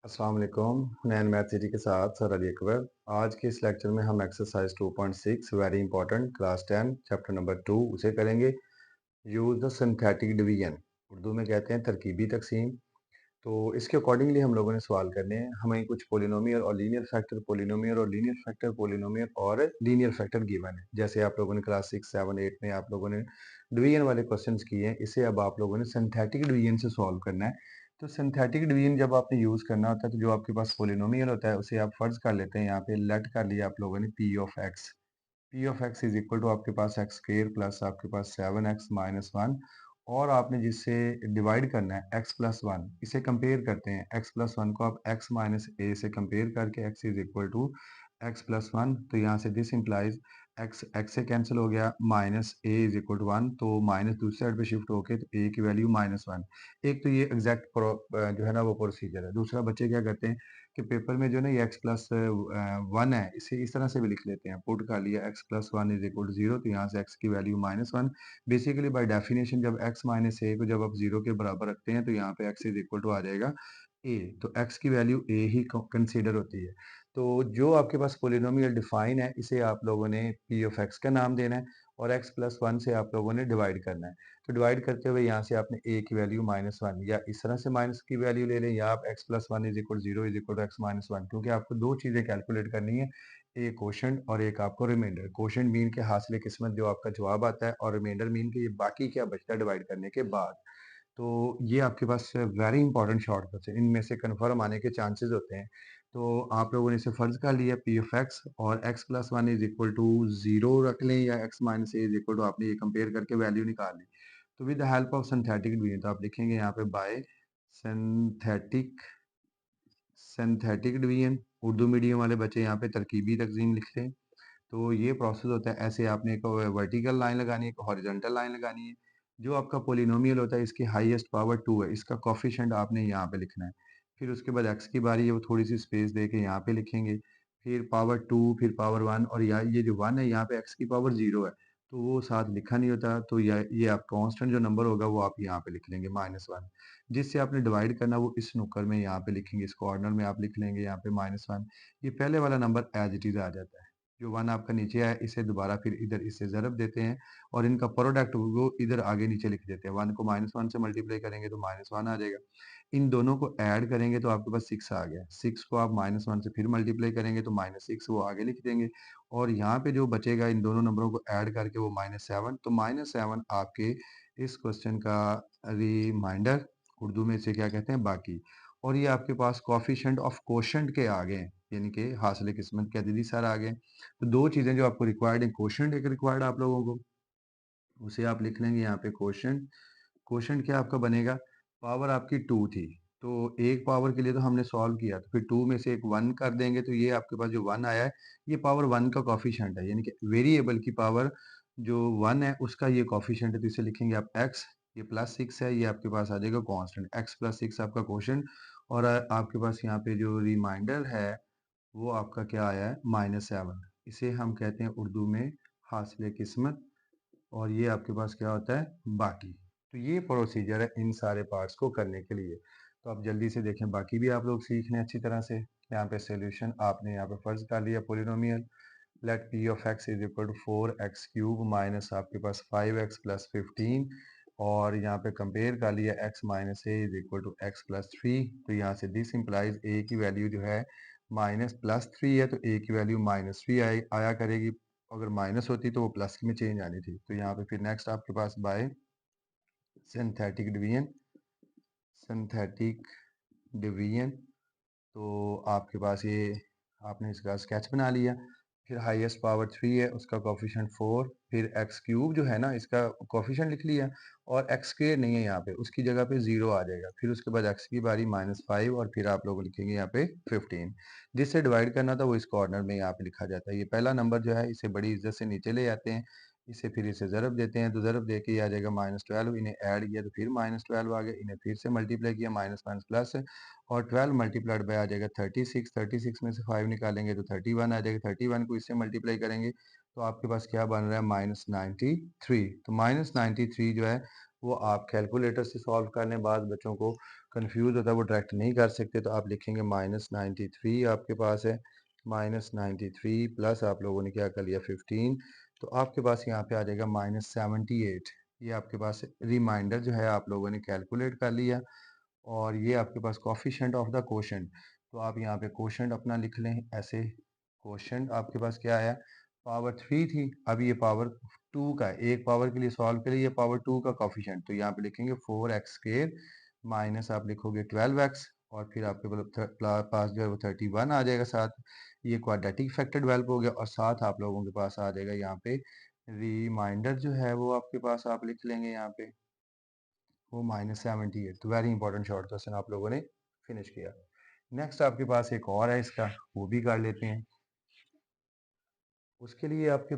अस्सलाम वालेकुम। नैन math city के साथ सर अली अकबर। आज के इस लेक्चर में हम exercise 2.6 very important class 10 chapter number 2 उसे करेंगे। Use the synthetic division, Urdu में कहते हैं तरकीबी तकसीम। तो इसके अकॉर्डिंगली हम लोगों ने सवाल करने हैं। हमें कुछ पोलिनोमियल और लीनियर फैक्टर, पोलिनोमियल और लीनियर फैक्टर, पोलिनोमियल और लीनियर फैक्टर गिवन है। जैसे आप लोगों ने क्लास 6, 7, 8 में आप लोगों ने डिवीजन वाले क्वेश्चंस किए हैं, इसे अब आप लोगों ने सिंथेटिक डिवीजन से सॉल्व करना है। तो सिंथेटिक डिवीजन जब आपने यूज़ करना होता है तो जो आपके पास पोलिनोमियल होता है उसे आप फर्ज कर लेते हैं। यहाँ पे लेट कर लिया आप लोगों ने p of x. P of x is equal to आपके पास एक्स स्क्र प्लस आपके पास 7x-1, और आपने जिससे डिवाइड करना है x+1, इसे कंपेयर करते हैं। x+1 को आप x-a से कंपेयर करके x is equal to x+1, तो यहाँ से दिस इंप्लाइज x से कैंसिल हो गया, minus a is equal to 1, तो माइनस दूसरी साइड पे शिफ्ट होके तो a की वैल्यू -1। एक तो ये एग्जैक्ट जो है ना वो प्रोसीजर है। दूसरा बच्चे क्या करते हैं कि पेपर में जो है ना ये x+1 है, इसे इस तरह से भी लिख लेते हैं। पुट कर लिया x+1 इज इक्वल टू 0, तो यहाँ से x की वैल्यू -1। बेसिकली बाय डेफिनेशन जब x माइनस ए को जब आप 0 के बराबर रखते हैं तो यहाँ पे x इज इक्वल टू आ जाएगा a, तो x की वैल्यू a ही कंसीडर होती है। तो जो आपके पास पोलिनोमियल डिफाइन है इसे आप लोगों ने p ऑफ x का नाम देना है, और x+1 से आप लोगों ने डिवाइड करना है। तो डिवाइड करते हुए यहाँ से आपने a की वैल्यू -1, या इस तरह से माइनस की वैल्यू ले लें, या आप x+1 is equal 0 is equal to x-1, क्योंकि आपको दो चीज़ें कैलकुलेट करनी है, एक क्वोशंट और एक आपको रिमाइंडर। क्वोशंट मीन के हासिल किस्मत जो आपका जवाब आता है, और रिमाइंडर मीन के ये बाकी क्या बचता है डिवाइड करने के बाद। तो ये आपके पास वेरी इंपॉर्टेंट शॉर्टकट्स हैं, इनमें से कन्फर्म आने के चांसेस होते हैं। तो आप लोगों ने इसे फर्ज कर लिया पी ऑफ एक्स, और x+1 इज इक्वल टू 0 रख लें, या x-a इज इक्वल टू आपने ये कंपेयर करके वैल्यू निकाल ली। तो with the help of synthetic division, तो आप लिखेंगे यहाँ पे bye synthetic synthetic division. Urdu medium वाले बच्चे यहाँ पे तरकीबी तकसीम लिखते हैं। तो ये प्रोसेस होता है, ऐसे आपने एक वर्टिकल लाइन लगानी है, एक हॉरिजॉन्टल लाइन लगानी है। जो आपका पोलिनोमियल होता है इसकी हाईएस्ट पावर 2 है, इसका कोफिशिएंट आपने यहाँ पे लिखना है। फिर उसके बाद x की बारी है, वो थोड़ी सी स्पेस दे के यहाँ पे लिखेंगे। फिर पावर 2, फिर पावर 1, और ये जो 1 है यहाँ पे x की पावर 0 है, तो वो साथ लिखा नहीं होता। तो ये आप कांस्टेंट जो नंबर होगा वो आप यहाँ पे लिख लेंगे -1। जिससे आपने डिवाइड करना वो इस नुक्कर में यहाँ पे लिखेंगे, इस कॉर्नर में आप लिख लेंगे यहाँ पे -1। ये पहले वाला नंबर एज इट इज आ जाता है। जो 1 आपका नीचे आया इसे दोबारा फिर इधर इससे ज़रब देते हैं, और इनका प्रोडक्ट वो इधर आगे नीचे लिख देते हैं। 1 को -1 से मल्टीप्लाई करेंगे तो -1 आ जाएगा। इन दोनों को ऐड करेंगे तो आपके पास 6 आ गया। 6 को आप -1 से फिर मल्टीप्लाई करेंगे तो -6 वो आगे लिख देंगे, और यहाँ पे जो बचेगा इन दोनों नंबरों को ऐड करके वो -7, तो -7 आपके इस क्वेश्चन का रिमाइंडर, उर्दू में इसे क्या कहते हैं, बाकी। और ये आपके पास कोएफिशिएंट ऑफ क्वोशंट के आ गए, यानी कि हासिल किस्मत के अददी सर आ गए। तो दो चीज़ें जो आपको रिक्वायर्ड है, क्वोशंट एक रिक्वायर्ड आप लोगों को, उसे आप लिख लेंगे यहाँ पे क्वोशंट। क्वोशंट क्या आपका बनेगा, पावर आपकी 2 थी, तो एक पावर के लिए तो हमने सॉल्व किया, तो फिर 2 में से एक 1 कर देंगे, तो ये आपके पास जो 1 आया है ये पावर 1 का कोएफिशिएंट है, यानी कि वेरिएबल की पावर जो 1 है उसका ये कोएफिशिएंट है। तो इसे लिखेंगे आप x, ये +6 है, ये आपके पास आ जाएगा कांस्टेंट x+6 आपका क्वोशंट। और आपके पास यहाँ पे जो रिमाइंडर है वो आपका क्या आया है, -7। इसे हम कहते हैं उर्दू में हासिल किस्मत, और ये आपके पास क्या होता है, बाकी। तो ये प्रोसीजर है इन सारे पार्ट्स को करने के लिए। तो आप जल्दी से देखें, बाकी भी आप लोग सीख लें अच्छी तरह से। यहाँ पे सॉल्यूशन आपने यहाँ पे फर्ज कर लिया polynomial, let P of x is equal to 4x³ minus आपके पास 5x+15, और यहाँ पे कंपेयर कर लिया x-a is equal to x+3। तो यहाँ से दिस इंप्लाइज a की वैल्यू जो है -+3 है, तो a की वैल्यू -3 आया करेगी। अगर माइनस होती तो वो प्लस में चेंज आनी थी। तो यहाँ पे फिर नेक्स्ट आपके पास by synthetic division, synthetic division. तो आपके पास ये आपने इसका स्केच बना लिया। फिर हाईएस्ट पावर 3 है, उसका कोफिशिएंट 4, फिर x³ जो है ना इसका कोफिशिएंट लिख लिया, और x² नहीं है यहाँ पे, उसकी जगह पे 0 आ जाएगा। फिर उसके बाद x की बारी -5, और फिर आप लोग लिखेंगे यहाँ पे 15। जिससे डिवाइड करना था वो इस कॉर्नर में यहाँ पे लिखा जाता है। ये पहला नंबर जो है इसे बड़ी इज्जत से नीचे ले आते हैं, इसे फिर इसे ज़रब देते हैं, तो ज़रब दे के ये आ जाएगा -12। इन्हें ऐड किया तो फिर -12 आ गया, इन्हें फिर से मल्टीप्लाई किया माइनस प्लस, और 12 मल्टीप्लाइड बाय आ जाएगा 36। 36 में से 5 निकालेंगे तो 31 आ जाएगा। 31 को इससे मल्टीप्लाई करेंगे तो आपके पास क्या बन रहा है, -93। तो -93 जो है वो आप कैलकुलेटर से सॉल्व कर लें। बाद बच्चों को कंफ्यूज होता है, वो डायरेक्ट नहीं कर सकते, तो आप लिखेंगे -93 आपके पास है, -93 प्लस आप लोगों ने क्या कर लिया 15, तो आपके पास यहाँ पे आ जाएगा -78। ये आपके पास रिमाइंडर जो है आप लोगों ने कैलकुलेट कर लिया, और ये आपके पास कोफिशिएंट ऑफ द कोशेंट। तो आप यहाँ पे कोशेंट अपना लिख लें ऐसे। कोशेंट आपके पास क्या है, पावर 3 थी, अब ये पावर 2 का है। एक पावर के लिए सॉल्व के लिए ये पावर 2 का कोफिशिएंट, तो यहाँ पे लिखेंगे 4x स्क्वायर माइनस आप लिखोगे 12x, और फिर आपके पास जो है वो 31 आ जाएगा साथ। ये क्वाड्रेटिक फैक्टर डेवलप हो गया, और साथ आप लोगों के पास आ जाएगा यहाँ पे रिमाइंडर जो है वो आपके पास आप लिख लेंगे यहाँ पे वो -78। तो वेरी इंपॉर्टेंट शॉर्ट क्वेश्चन आप लोगों ने फिनिश किया। नेक्स्ट आपके पास एक और है इसका, वो भी कर लेते हैं। उसके लिए आपके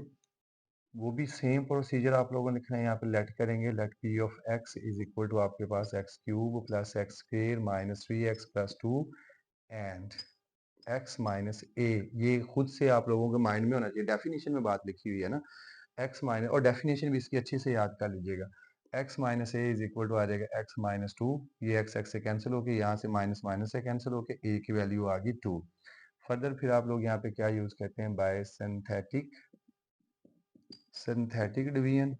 वो भी सेम प्रोसीजर आप लोगों ने लिखना है। यहाँ पे लेट करेंगे, let P of x is equal to आपके पास X cube plus X square minus 3x plus 2 and X minus A. ये खुद से आप लोगों के माइंड में होना चाहिए, डेफिनेशन में बात लिखी हुई है ना, एक्स माइनस, और डेफिनेशन भी इसकी अच्छे से याद कर लीजिएगा। X minus A is equal to आ जाएगा एक्स माइनस 2, ये एक्स एक्स से कैंसिल होके यहाँ से माइनस माइनस से कैंसिल होके ए की वैल्यू आ गई 2। फर्दर फिर आप लोग यहाँ पे क्या यूज करते हैं, bye synthetic division.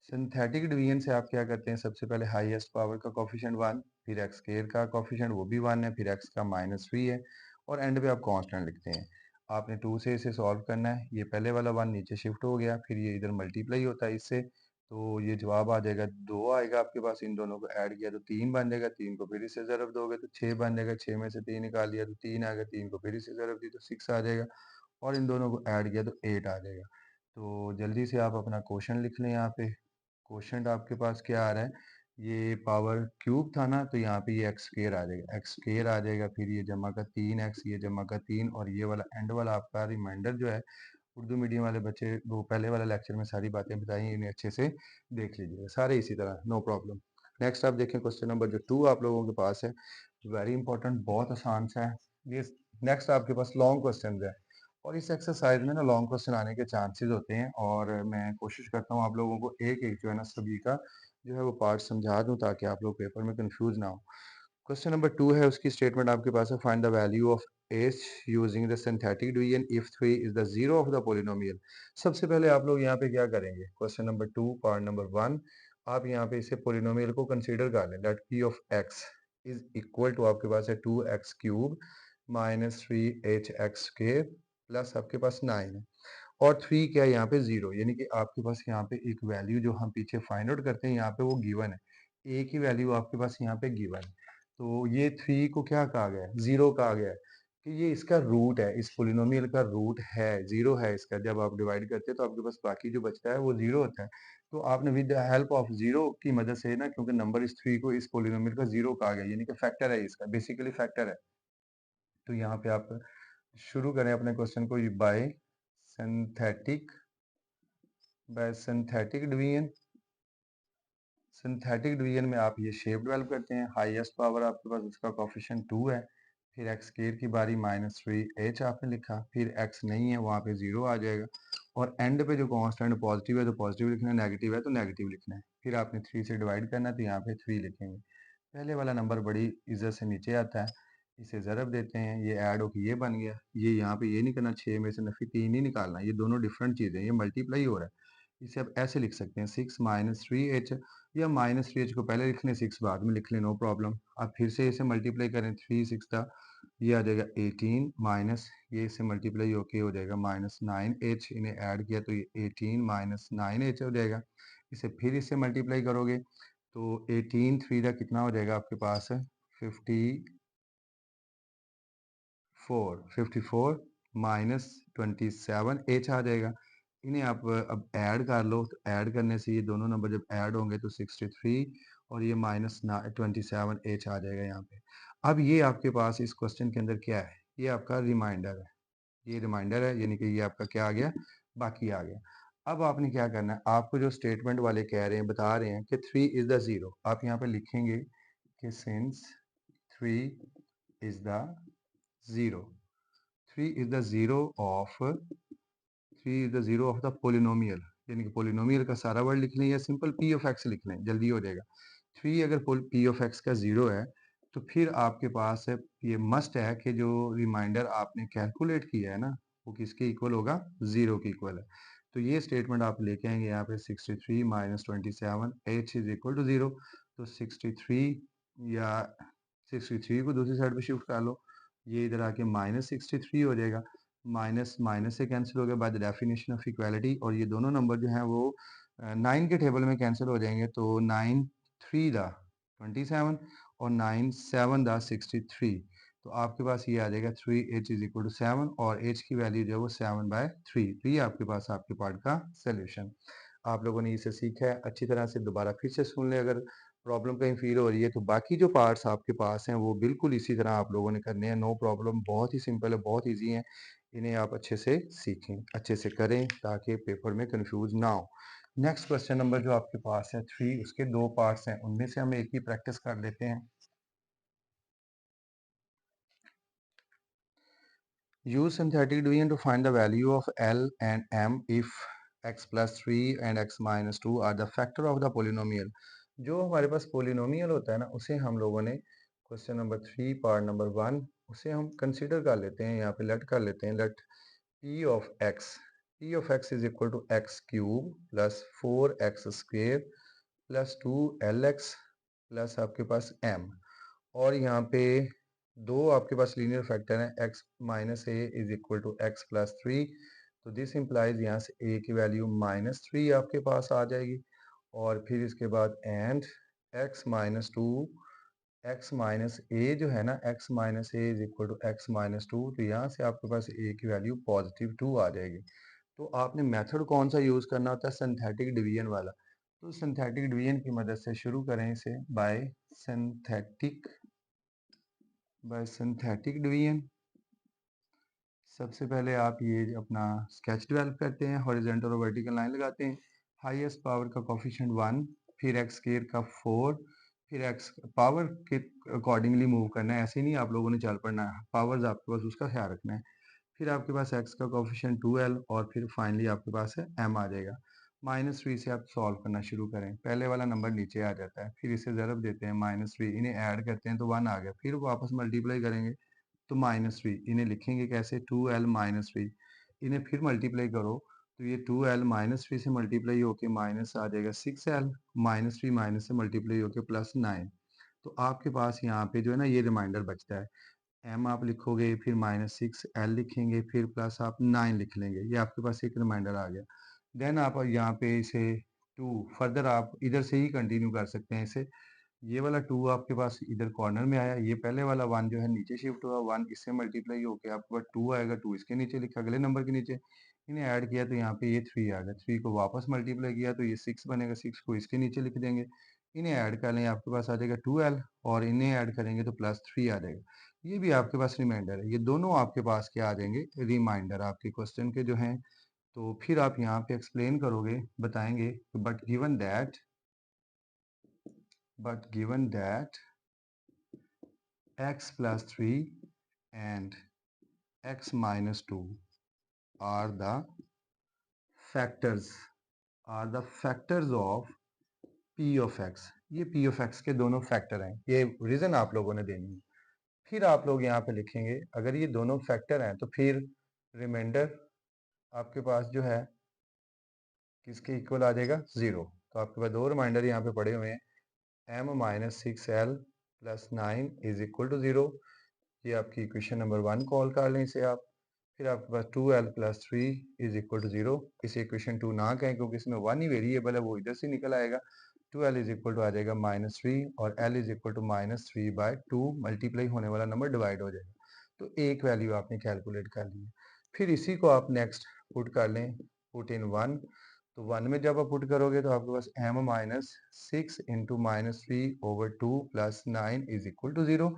Synthetic division से आप क्या करते हैं, सबसे पहले हाईएस्ट पावर का कोफिशिएंट 1, फिर एक्स स्क्वायर का कोफिशिएंट वो भी 1 है, फिर एक्स का -3 है, और एंड पे आप कांस्टेंट लिखते हैं। आपने 2 से इसे सॉल्व करना है। ये पहले वाला 1 नीचे शिफ्ट हो गया, फिर ये इधर मल्टीप्लाई होता है इससे, तो ये जवाब आ जाएगा 2 आएगा आपके पास। इन दोनों को ऐड किया तो 3 बन जाएगा, 3 को फिर इससे ज़रब दोगे तो 6 बन जाएगा, 6 में से 3 निकाल लिया तो 3 आएगा, 3 को फिर इससे ज़रब दी तो 6 आ जाएगा, और इन दोनों को ऐड किया तो 8 आ जाएगा। तो जल्दी से आप अपना क्वेश्चन लिख लें यहाँ पे। क्वेश्चन आपके पास क्या आ रहा है, ये पावर क्यूब था ना, तो यहाँ पे ये एक्स स्क्वायर आ जाएगा, एक्स स्क्वायर आ जाएगा, फिर ये जमा का 3x, ये जमा का 3, और ये वाला एंड वाला आपका रिमाइंडर जो है, उर्दू मीडियम वाले बच्चे वो पहले वाला लेक्चर में सारी बातें बताई, इन्हें अच्छे से देख लीजिएगा, सारे इसी तरह, नो प्रॉब्लम। नेक्स्ट आप देखें क्वेश्चन नंबर जो 2 आप लोगों के पास है, वेरी इंपॉर्टेंट, बहुत आसान सा है ये। नेक्स्ट आपके पास लॉन्ग क्वेश्चन है, और इस एक्सरसाइज में ना लॉन्ग क्वेश्चन आने के चांसेस होते हैं, और मैं कोशिश करता हूँ आप लोगों को एक एक जो है ना सभी का जो है वो पार्ट समझा दूं, ताकि आप लोग पेपर में कंफ्यूज ना हो। क्वेश्चन नंबर 2 है, उसकी स्टेटमेंट आपके पास है, find the value of H using the synthetic division if 3 is the zero of the polynomial. सबसे पहले आप लोग यहाँ पे क्या करेंगे, क्वेश्चन नंबर 2 पार्ट नंबर 1, आप यहाँ पे इसे पोलिनोमियल को कंसीडर कर लें। Let P of x is equal to आपके पास है 2x cube minus 3hx square plus आपके पास 9 है, और 3 क्या है यहाँ पे 0, यानी कि आपके पास यहाँ पे एक वैल्यू जो हम पीछे फाइंड आउट करते हैं यहाँ पे वो गिवन है, ए की वैल्यू आपके पास यहाँ पे गिवन है। तो ये 3 को क्या कहा गया है, 0 कहा गया है, कि ये इसका रूट है, इस पोलिनोमियल का रूट है, 0 है इसका। जब आप डिवाइड करते हैं तो आपके पास बाकी जो बचता है वो 0 होता है। तो आपने विद द हेल्प ऑफ 0 की मदद से ना, क्योंकि नंबर इस 3 को इस पोलिनोमियल का 0 कहा गया, यानी कि फैक्टर है इसका, बेसिकली फैक्टर है। तो यहाँ पे आप शुरू करें अपने क्वेश्चन को, bye synthetic bye synthetic division. Synthetic division में आप ये शेप डेवलप करते हैं। हाईएस्ट पावर आपके पास उसका कोफिशिएंट 2 है, फिर एक्स स्क्वायर की बारी -3h आपने लिखा, फिर एक्स नहीं है वहाँ पे 0 आ जाएगा, और एंड पे जो कांस्टेंट पॉजिटिव है तो पॉजिटिव लिखना है, नेगेटिव है तो नेगेटिव लिखना है। फिर आपने 3 से डिवाइड करना है, तो यहाँ पे 3 लिखेंगे। पहले वाला नंबर बड़ी इज्जत से नीचे आता है, इसे ज़रब देते हैं, ये ऐड होकर ये बन गया। ये यहाँ पे ये नहीं करना, 6 में से नफी 3 ही निकालना, ये दोनों डिफरेंट चीज़ें, ये मल्टीप्लाई हो रहा है। इसे आप ऐसे लिख सकते हैं 6 -3h, या -3h को पहले लिख लें, 6 बाद में लिख लें, नो प्रॉब्लम। आप फिर से इसे मल्टीप्लाई करें, 3 6 था, ये आ जाएगा 18 माइनस, ये इसे मल्टीप्लाई होके हो जाएगा -9h, इन्हें ऐड किया तो ये 18 -9h हो जाएगा। इसे फिर इससे मल्टीप्लाई करोगे तो 18 3 का कितना हो जाएगा आपके पास, 54 -27h आ जाएगा। इन्हें आप अब ऐड कर लो, तो ऐड करने से ये दोनों नंबर जब ऐड होंगे तो 63, और ये -27h आ जाएगा यहाँ पे। अब ये आपके पास इस क्वेश्चन के अंदर क्या है, ये आपका रिमाइंडर है, ये रिमाइंडर है, यानी कि ये आपका क्या आ गया, बाकी आ गया। अब आपने क्या करना है, आपको जो स्टेटमेंट वाले कह रहे हैं, बता रहे हैं कि 3 इज द जीरो, आप यहाँ पे लिखेंगे कि since 3 is the zero, 3 is the zero of 3 is the zero of the polynomial, यानी कि पोलिनोमियल का सारा वर्ड लिख लें या सिंपल पी ऑफ एक्स लिख लें, जल्दी हो जाएगा। 3 अगर पी ऑफ एक्स का 0 है, तो फिर आपके पास है, ये मस्ट है कि जो रिमाइंडर आपने कैलकुलेट किया है ना, वो किसके इक्वल होगा? 0 के इक्वल है। तो ये स्टेटमेंट आप लेके आएंगे यहाँ पे 63 minus 27 h is equal to 0। तो 63 या 63 को दूसरी साइड पे शिफ्ट कर लो, ये इधर आके माइनस 63 हो जाएगा। माइनस माइनस से कैंसिल हो गया by the definition of equality, और ये दोनों नंबर जो हैं वो 9 के टेबल में कैंसिल हो जाएंगे। तो 9 3 दा 27 और 9 7 दा 63। तो आपके पास ये आ जाएगा 3 एच इज इक्वल टू 7, और एच की वैल्यू जो है वो 7/3। तो ये आपके पास आपके पार्ट का सोल्यूशन। आप लोगों ने इसे सीखा है, अच्छी तरह से दोबारा फिर से सुन लें। अगर प्रॉब्लम कहीं फील हो रही है तो बाकी जो पार्ट्स आपके पास हैं वो बिल्कुल इसी तरह आप लोगों ने करने हैं। नो प्रॉब्लम, बहुत ही सिंपल है, बहुत ईजी है। इन्हें आप अच्छे से सीखें, अच्छे से करें, ताकि पेपर में कंफ्यूज ना हो। नेक्स्ट क्वेश्चन नंबर जो आपके पास है 3, उसके 2 पार्ट्स हैं, उनमें से हम एक ही प्रैक्टिस कर लेते हैं। Use synthetic division to find the value of L and M if x plus 3 and x minus 2 are the factor of the polynomial। जो हमारे पास पोलिनोमियल होता है ना, उसे हम लोगों ने क्वेश्चन नंबर 3 पार्ट नंबर 1 उसे हम कंसीडर कर लेते हैं, यहाँ पे लेट कर लेते हैं। Let p of x is equal to x cube plus 4x square plus 2lx plus आपके पास m। और यहाँ पे दो आपके पास लीनियर फैक्टर हैं, x minus A is equal to x plus 3। तो दिस इंप्लाइज यहाँ से a की वैल्यू -3 आपके पास आ जाएगी। और फिर इसके बाद एंड x-2, x माइनस ए जो है ना, x minus A is equal to x-2। तो यहाँ से आपके पास a की वैल्यू +2 आ जाएगी। तो आपने मेथड कौन सा यूज़ करना होता है? सिंथेटिक डिवीजन वाला। तो सिंथेटिक डिवीजन की मदद से शुरू करें इसे, बाय सिंथेटिक डिवीजन। सबसे पहले आप ये अपना स्केच डेवलप करते हैं, हॉरिजॉन्टल और वर्टिकल लाइन लगाते हैं। हाईएस्ट पावर का कोफिशिएंट 1, फिर एक्स स्क्वायर का 4, फिर एक्स पावर के अकॉर्डिंगली मूव करना है, ऐसे नहीं आप लोगों ने चल पड़ना है, पावर्स आपके पास उसका ख्याल रखना है। फिर आपके पास एक्स का कोफिशिएंट 2l, और फिर फाइनली आपके पास है m आ जाएगा। -3 से आप सॉल्व करना शुरू करें, पहले वाला नंबर नीचे आ जाता है, फिर इसे ज़रब देते हैं -3, इन्हें ऐड करते हैं तो 1 आ गया, फिर वापस मल्टीप्लाई करेंगे तो -3, इन्हें लिखेंगे कैसे? 2l-3, इन्हें फिर मल्टीप्लाई करो तो ये 2l-3 से मल्टीप्लाई होके माइनस आ जाएगा 6l, -3 माइनस से मल्टीप्लाई होके +9। तो आपके पास यहाँ पे जो है ना ये रिमाइंडर बचता है। m आप लिखोगे, फिर -6l लिखेंगे, फिर प्लस आप 9 लिख लेंगे, ये आपके पास एक रिमाइंडर आ गया। देन आप यहाँ पे इसे 2 फर्दर आप इधर से ही कंटिन्यू कर सकते हैं इसे। ये वाला 2 आपके पास इधर कॉर्नर में आया, ये पहले वाला 1 जो है नीचे शिफ्ट हुआ, 1 इससे मल्टीप्लाई होके आपके पास 2 आएगा, 2 इसके नीचे लिखा अगले नंबर के नीचे, इन्हें ऐड किया तो यहाँ पे ये 3 आ गया, 3 को वापस मल्टीप्लाई किया तो ये 6 बनेगा, 6 को इसके नीचे लिख देंगे, इन्हें ऐड कर लें आपके पास आ जाएगा 2l, और इन्हें ऐड करेंगे तो +3 आ जाएगा। ये भी आपके पास रिमाइंडर है, ये दोनों आपके पास क्या आ जाएंगे? रिमाइंडर आपके क्वेश्चन के जो हैं। तो फिर आप यहाँ पे एक्सप्लेन करोगे, बताएंगे but given that x plus 3 and x minus 2 are the factors of p of x। ये p of x के दोनों फैक्टर हैं, ये रीजन आप लोगों ने देनी है। फिर आप लोग यहाँ पे लिखेंगे, अगर ये दोनों फैक्टर हैं तो फिर रिमाइंडर आपके पास जो है किसके इक्वल आ जाएगा? 0। तो आपके पास दो रिमाइंडर यहाँ पे पड़े हुए हैं, m-6l plus 9 is equal to 0। ये आपकी इक्वेशन नंबर 1 कॉल कर लें इसे आप। फिर आपके पास 2l plus 3 is equal to 0। इसे इक्वेशन 2 ना कहें क्योंकि इसमें 1 ही वेरिएबल है, वो इधर से निकल आएगा। 2l इज इक्वल टू आ जाएगा -3, और l is equal to -3/2, multiply होने वाला नंबर डिवाइड हो जाएगा। तो एक वैल्यू आपने कैलकुलेट कर ली है। फिर इसी को आप नेक्स्ट पुट कर लें, पुट इन 1। तो 1 में जब आप पुट करोगे तो आपके पास m-6 into -3/2 plus 9 is equal to 0।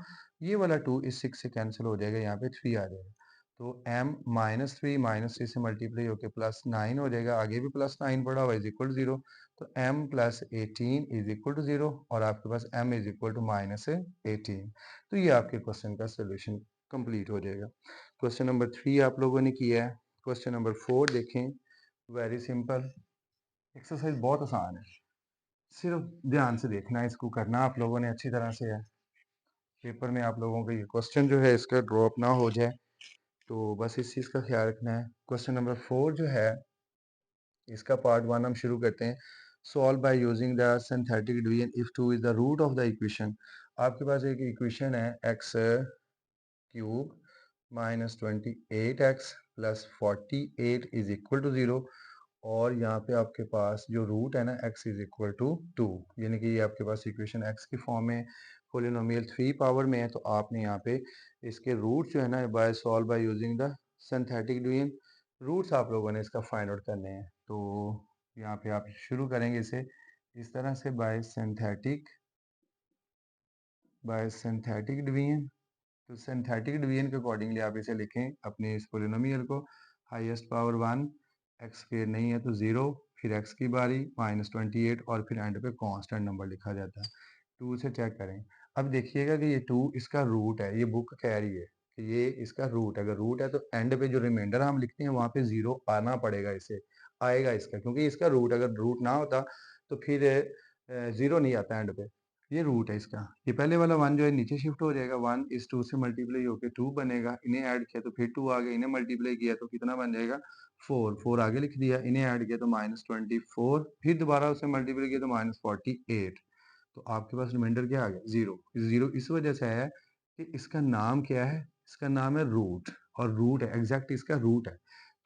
ये वाला 2 इस 6 से कैंसिल हो जाएगा, यहाँ पे 3 आ जाएगा। तो m-3 से मल्टीप्लाई होकर +9 हो जाएगा, आगे भी +9 पड़ा हुआ इज इक्वल टू 0। तो m plus 18 is equal to 0, और आपके पास m इज इक्वल टू -18। तो ये आपके क्वेश्चन का सोल्यूशन कंप्लीट हो जाएगा। क्वेश्चन नंबर 3 आप लोगों ने किया है। क्वेश्चन नंबर 4 देखें, वेरी सिंपल। एक्सरसाइज बहुत आसान है, सिर्फ ध्यान से देखना है, इसको करना आप लोगों ने अच्छी तरह से है। पेपर में आप लोगों का ये क्वेश्चन जो है इसका ड्रॉप ना हो जाए, तो बस इस चीज़ का ख्याल रखना है। क्वेश्चन नंबर 4 जो है इसका पार्ट 1 हम शुरू करते हैं। Solve by using the synthetic division if 2 is the root of the equation. आपके पास एक इक्वेशन है x cube minus 28x plus 48 is equal to 0, और यहाँ पे आपके पास जो रूट है ना x इज इक्वल टू 2, यानी कि ये आपके पास इक्वेशन x की फॉर्म में पोलिनोमियल 3 पावर में है। तो आपने यहाँ पे इसके रूट जो है ना by solve by using the synthetic division, roots आप लोगों ने इसका फाइंड आउट करने हैं। तो यहाँ पे आप शुरू करेंगे इसे इस तरह से बाय सिंथेटिक डिवीजन। तो सिंथेटिक डिवीजन के अकॉर्डिंगली आप इसे लिखें अपने इस पोलिनोमियल को, हाईएस्ट पावर 1, एक्स स्क्वायर नहीं है तो 0, फिर एक्स की बारी माइनस 28 और फिर एंड पे कांस्टेंट नंबर लिखा जाता है। 2 से चेक करें। अब देखिएगा कि ये 2 इसका रूट है, ये बुक कह रही है कि ये इसका रूट है। अगर रूट है तो एंड पे जो रिमाइंडर हम लिखते हैं वहाँ पे 0 आना पड़ेगा, इसे आएगा इसका, क्योंकि इसका रूट अगर रूट ना होता तो फिर 0 नहीं आता एंड पे। ये रूट है इसका, ये पहले वाला 1 जो है नीचे शिफ्ट हो जाएगा, 1 इस 2 से मल्टीप्लाई होकर 2 बनेगा, इन्हें ऐड किया तो फिर 2 आ गया, इन्हें मल्टीप्लाई किया तो कितना बन जाएगा 4, 4 आगे लिख दिया, इन्हें ऐड किया तो माइनस 24, फिर दोबारा उसे मल्टीप्लाई किया तो माइनस 48। तो आपके पास रिमाइंडर क्या आ गया 0। 0 इस वजह से है कि इसका नाम क्या है, इसका नाम है रूट, और रूट है एग्जैक्ट इसका रूट है।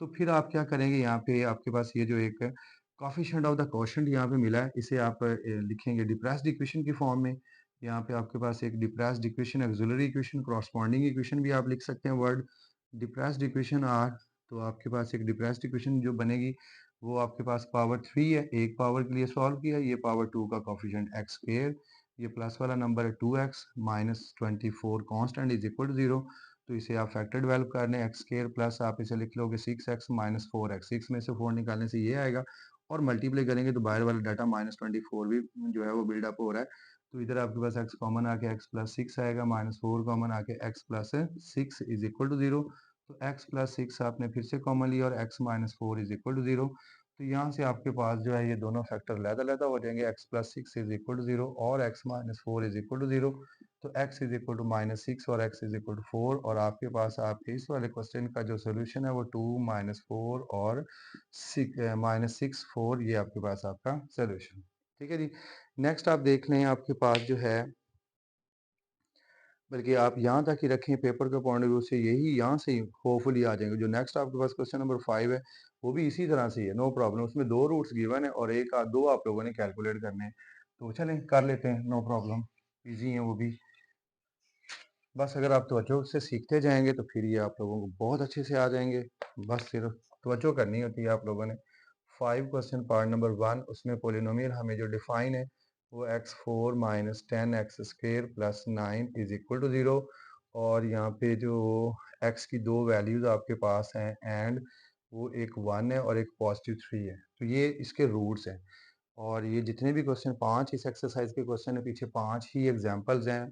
तो फिर आप क्या करेंगे, यहाँ पे आपके पास ये जो एक कोएफिशिएंट ऑफ द क्वोशंट यहाँ पे मिला है, इसे आप लिखेंगे डिप्रेस्ड इक्वेशन की फॉर्म में। यहाँ पे आपके पास एक depressed equation, auxiliary equation, corresponding equation भी आप लिख सकते हैं वर्ड डिप्रेस्ड इक्वेशन आर। तो आपके पास एक डिप्रेस्ड इक्वेशन जो बनेगी वो आपके पास पावर 3 है, एक पावर के लिए सॉल्व किया, ये पावर 2 का कोएफिशिएंट एक्स स्क्वायर, ये प्लस वाला नंबर है 2x minus 24 constant is equal to 0। तो इसे आप फैक्टर डेवलप कर लें, एक्स स्क्वायर प्लस आप इसे लिख लोगे 6x माइनस 4x, 6 में से 4 निकालने से ये आएगा, और मल्टीप्लाई करेंगे तो बाहर वाला डाटा माइनस 24 भी जो है वो बिल्डअप हो रहा है। तो इधर आपके पास x कॉमन आके x प्लस 6 आएगा, माइनस 4 कॉमन आके x plus 6 is equal to 0। तो x प्लस 6 आपने फिर से कॉमन लिया और x minus 4 is equal to 0। तो यहाँ से आपके पास जो है ये दोनों फैक्टर लहदा हो जाएंगे, x plus 6 is equal to 0 और x minus 4 is equal to 0। तो x is equal to minus 6 और x इज इक्वल टू 4, और आपके पास आपके इस वाले क्वेश्चन का जो सोल्यूशन है वो 2 माइनस 4 और माइनस 6 4, ये आपके पास आपका सोल्यूशन। ठीक है जी। नेक्स्ट आप देख लें आपके पास जो है, बल्कि आप यहाँ तक ही रखें पेपर के पॉइंट ऑफ व्यू से, यही यहाँ से होपफुली आ जाएंगे। जो नेक्स्ट आपके पास क्वेश्चन नंबर 5 है वो भी इसी तरह से ही है, नो प्रॉब्लम। उसमें 2 रूट्स गिवन है और दो आप लोगों ने कैलकुलेट करने हैं। तो चलें कर लेते हैं, नो प्रॉब्लम, ईजी है वो भी। बस अगर आप तवज्जो से सीखते जाएंगे तो फिर ये आप लोगों को बहुत अच्छे से आ जाएंगे। बस सिर्फ तवज्जो करनी होती है आप लोगों ने। 5 क्वेश्चन पार्ट नंबर 1, उसमें पोलिनोमियल हमें जो डिफाइन है वो x4 minus 10x square plus 9 is equal to 0, और यहाँ पे जो x की दो वैल्यूज आपके पास हैं एंड वो एक 1 है और एक पॉजिटिव 3 है, तो ये इसके रूट्स हैं। और ये जितने भी क्वेश्चन 5 इस एक्सरसाइज के क्वेश्चन है, पीछे 5 ही एग्जाम्पल्स हैं,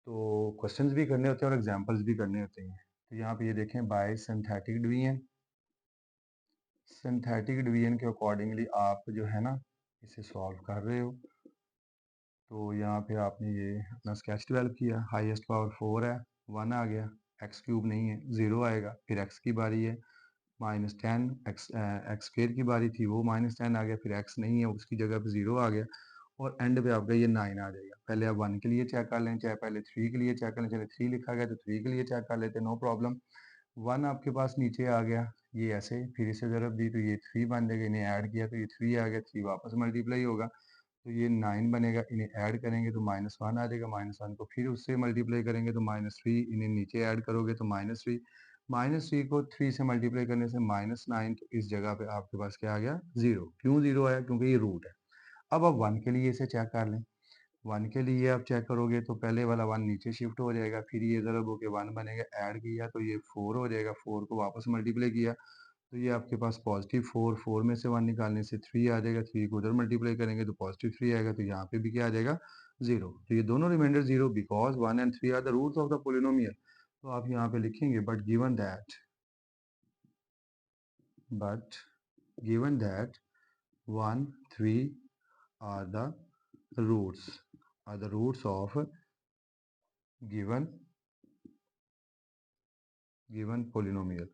तो क्वेश्चंस भी करने होते हैं और एग्जांपल्स भी करने होते हैं। तो यहाँ पे ये देखें bye synthetic division, synthetic division के अकॉर्डिंगली आप जो है ना इसे सॉल्व कर रहे हो। तो यहाँ पे आपने ये अपना स्केच डेवलप किया, हाईएस्ट पावर 4 है, 1 आ गया, एक्स क्यूब नहीं है 0 आएगा, फिर एक्स की बारी है माइनस 10, एक्स स्क्वेयर की बारी थी वो माइनस 10 आ गया, फिर एक्स नहीं है उसकी जगह पे 0 आ गया, और एंड पे आपका ये 9 आ जाएगा। पहले आप 1 के लिए चेक कर लें, चाहे पहले 3 के लिए चेक कर लें, चले 3 लिखा गया तो 3 के लिए चेक कर लेते, नो प्रॉब्लम। 1 आपके पास नीचे आ गया, ये ऐसे फिर इसे ज़रूरत दी तो ये 3 बन जाएगा, इन्हें ऐड किया तो ये 3 आ गया, 3 वापस मल्टीप्लाई होगा तो ये 9 बनेगा, इन्हें ऐड करेंगे तो माइनस 1 आ जाएगा, माइनस 1 को फिर उससे मल्टीप्लाई करेंगे तो माइनस 3, इन्हें नीचे ऐड करोगे तो माइनस 3, माइनस 3 को 3 से मल्टीप्लाई करने से माइनस 9, तो इस जगह पे आपके पास क्या आ गया 0। क्यों 0 आया, क्योंकि ये रूट है। अब आप 1 के लिए इसे चेक कर लें, 1 के लिए आप चेक करोगे तो पहले वाला 1 नीचे शिफ्ट हो जाएगा, फिर ये ज़रब होके 1 बनेगा, ऐड किया तो ये 4 हो जाएगा, 4 को वापस मल्टीप्लाई किया तो ये आपके पास पॉजिटिव 4, 4 में से 1 निकालने से 3 आ जाएगा, 3 को उधर मल्टीप्लाई करेंगे तो पॉजिटिव 3 आएगा, तो यहाँ पे भी क्या आ जाएगा 0। तो ये दोनों remainder 0 because 1 and 3 are the roots of the polynomial. तो आप यहाँ पे लिखेंगे but given that 1 3 are the roots of given polynomial.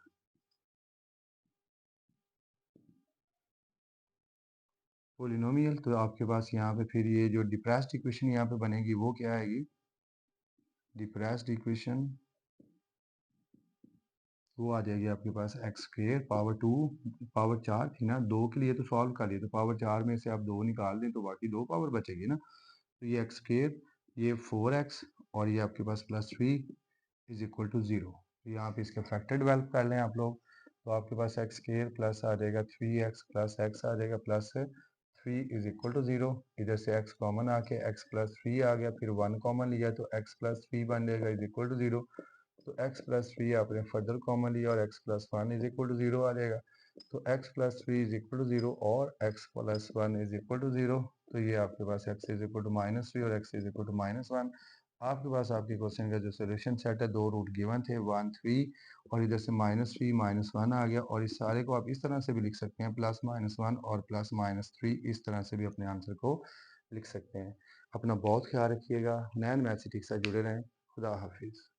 Polynomial तो आपके पास यहाँ पे फिर ये जो डिप्रेस्ड इक्वेशन यहाँ पे बनेगी वो क्या आएगी? डिप्रेस्ड इक्वेशन वो आ जाएगी आपके पास एक्स स्क्वेयर पावर 2 पावर 4 थी ना, 2 के लिए तो सॉल्व कर लिए, तो पावर 4 में से आप 2 निकाल दें तो बाकी 2 पावर बचेगी ना। तो ये एक्स स्क्वेयर, ये 4x और ये आपके पास प्लस 3 इज इक्वल टू 0। तो यहाँ पे इसके फैक्टर डेवलप कर लें आप लोग, तो आपके पास एक्स स्क्वेयर प्लस आ जाएगा 3x प्लस एक्स आ जाएगा प्लस 3 इज इक्वल टू 0। इधर से x कॉमन आके x प्लस 3 आ गया, फिर 1 कॉमन लिया तो x प्लस 3 बन जाएगा इज इक्वल टू 0। तो x प्लस 3 आपने फर्दर कॉमन लिया और x plus 1 is equal to 0 आ जाएगा। तो x plus 3 is equal to 0 और x plus 1 is equal to 0। तो ये आपके पास x इज इक्वल टू -3 और x इज इक्वल टू -1। आपके पास आपके क्वेश्चन का जो सोल्यूशन सेट है, 2 रूट गिवन थे 1 3 और इधर से -3 -1 आ गया, और इस सारे को आप इस तरह से भी लिख सकते हैं +-1 और +-3, इस तरह से भी अपने आंसर को लिख सकते हैं। अपना बहुत ख्याल रखिएगा, नैन मैथमेटिक्स से जुड़े रहें। खुदा हाफिज़।